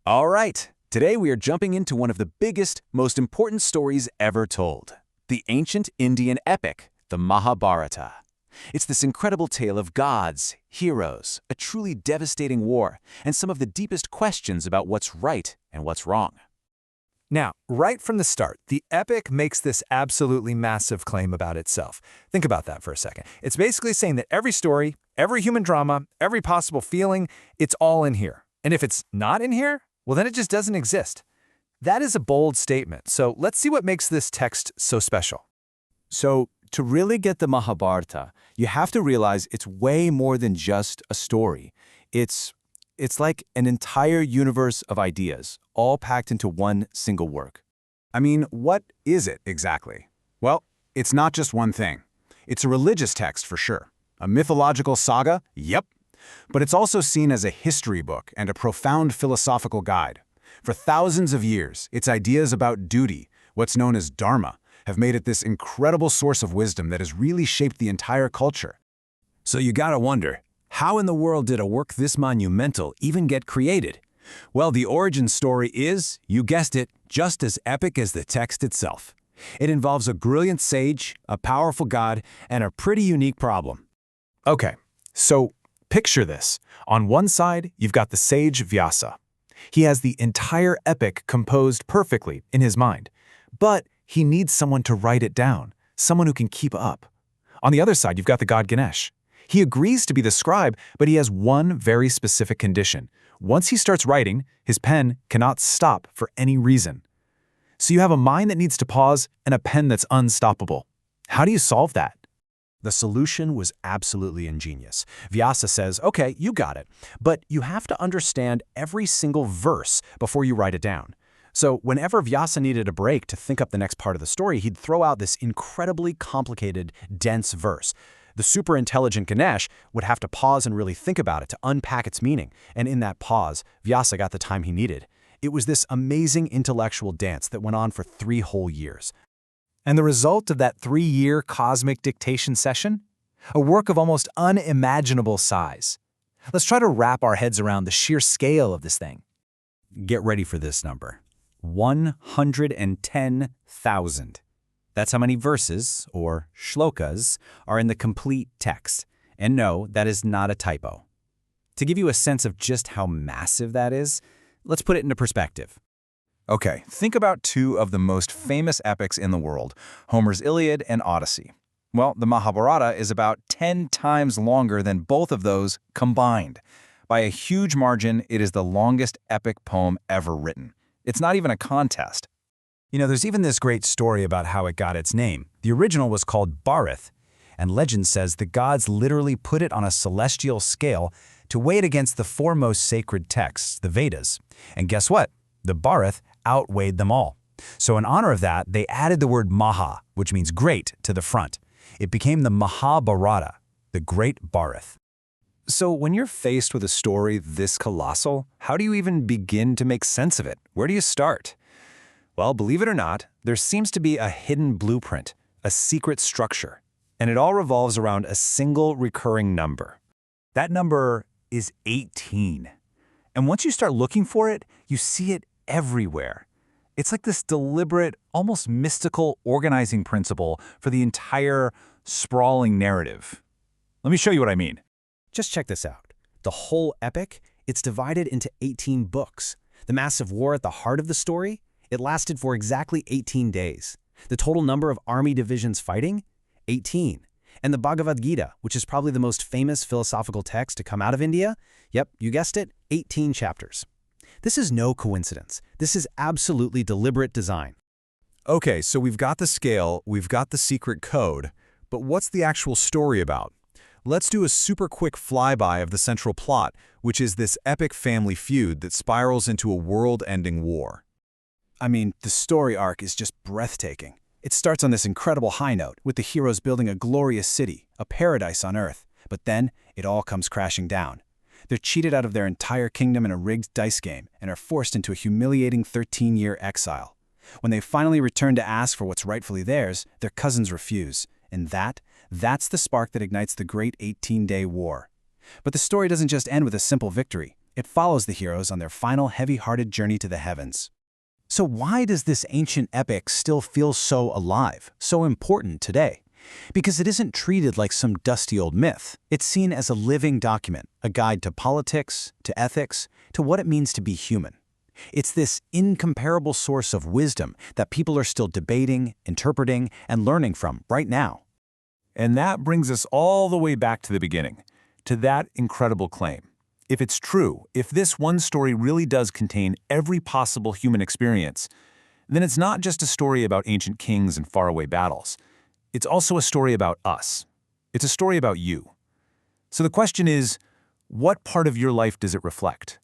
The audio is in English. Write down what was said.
All right, today we are jumping into one of the biggest, most important stories ever told. The ancient Indian epic, the Mahabharata. It's this incredible tale of gods, heroes, a truly devastating war, and some of the deepest questions about what's right and what's wrong. Now, right from the start, the epic makes this absolutely massive claim about itself. Think about that for a second. It's basically saying that every story, every human drama, every possible feeling, it's all in here. And if it's not in here, well, then it just doesn't exist. That is a bold statement, so let's see what makes this text so special. So, to really get the Mahabharata, you have to realize it's way more than just a story. It's like an entire universe of ideas, all packed into one single work. I mean, what is it exactly? Well, it's not just one thing. It's a religious text for sure. A mythological saga? Yep. But it's also seen as a history book and a profound philosophical guide. For thousands of years, its ideas about duty, what's known as dharma, have made it this incredible source of wisdom that has really shaped the entire culture. So you gotta wonder, how in the world did a work this monumental even get created? Well, the origin story is, you guessed it, just as epic as the text itself. It involves a brilliant sage, a powerful god, and a pretty unique problem. Okay, so picture this. On one side, you've got the sage Vyasa. He has the entire epic composed perfectly in his mind, but he needs someone to write it down, someone who can keep up. On the other side, you've got the god Ganesh. He agrees to be the scribe, but he has one very specific condition. Once he starts writing, his pen cannot stop for any reason. So you have a mind that needs to pause and a pen that's unstoppable. How do you solve that? The solution was absolutely ingenious. Vyasa says, okay, you got it, but you have to understand every single verse before you write it down. So whenever Vyasa needed a break to think up the next part of the story, he'd throw out this incredibly complicated, dense verse. The super intelligent Ganesh would have to pause and really think about it to unpack its meaning, and in that pause, Vyasa got the time he needed. It was this amazing intellectual dance that went on for 3 whole years. And the result of that 3-year cosmic dictation session? A work of almost unimaginable size. Let's try to wrap our heads around the sheer scale of this thing. Get ready for this number. 110,000. That's how many verses, or shlokas, are in the complete text. And no, that is not a typo. To give you a sense of just how massive that is, let's put it into perspective. Okay, think about 2 of the most famous epics in the world, Homer's Iliad and Odyssey. Well, the Mahabharata is about 10 times longer than both of those combined. By a huge margin, it is the longest epic poem ever written. It's not even a contest. You know, there's even this great story about how it got its name. The original was called Bharata, and legend says the gods literally put it on a celestial scale to weigh it against the foremost sacred texts, the Vedas. And guess what? The Bharata outweighed them all. So in honor of that, they added the word Maha, which means great, to the front. It became the Mahabharata, the Great Bharata. So when you're faced with a story this colossal, how do you even begin to make sense of it? Where do you start? Well, believe it or not, there seems to be a hidden blueprint, a secret structure, and it all revolves around a single recurring number. That number is 18. And once you start looking for it, you see it everywhere. It's like this deliberate, almost mystical organizing principle for the entire sprawling narrative. Let me show you what I mean. Just check this out. The whole epic, it's divided into 18 books. The massive war at the heart of the story, it lasted for exactly 18 days. The total number of army divisions fighting? 18. And the Bhagavad Gita, which is probably the most famous philosophical text to come out of India? Yep, you guessed it, 18 chapters. This is no coincidence. This is absolutely deliberate design. Okay, so we've got the scale, we've got the secret code, but what's the actual story about? Let's do a super quick flyby of the central plot, which is this epic family feud that spirals into a world-ending war. I mean, the story arc is just breathtaking. It starts on this incredible high note, with the heroes building a glorious city, a paradise on Earth. But then, it all comes crashing down. They're cheated out of their entire kingdom in a rigged dice game and are forced into a humiliating 13-year exile. When they finally return to ask for what's rightfully theirs, their cousins refuse. And that's the spark that ignites the great 18-day war. But the story doesn't just end with a simple victory. It follows the heroes on their final heavy-hearted journey to the heavens. So why does this ancient epic still feel so alive, so important today? Because it isn't treated like some dusty old myth. It's seen as a living document, a guide to politics, to ethics, to what it means to be human. It's this incomparable source of wisdom that people are still debating, interpreting, and learning from right now. And that brings us all the way back to the beginning, to that incredible claim. If it's true, if this one story really does contain every possible human experience, then it's not just a story about ancient kings and faraway battles. It's also a story about us. It's a story about you. So the question is, what part of your life does it reflect?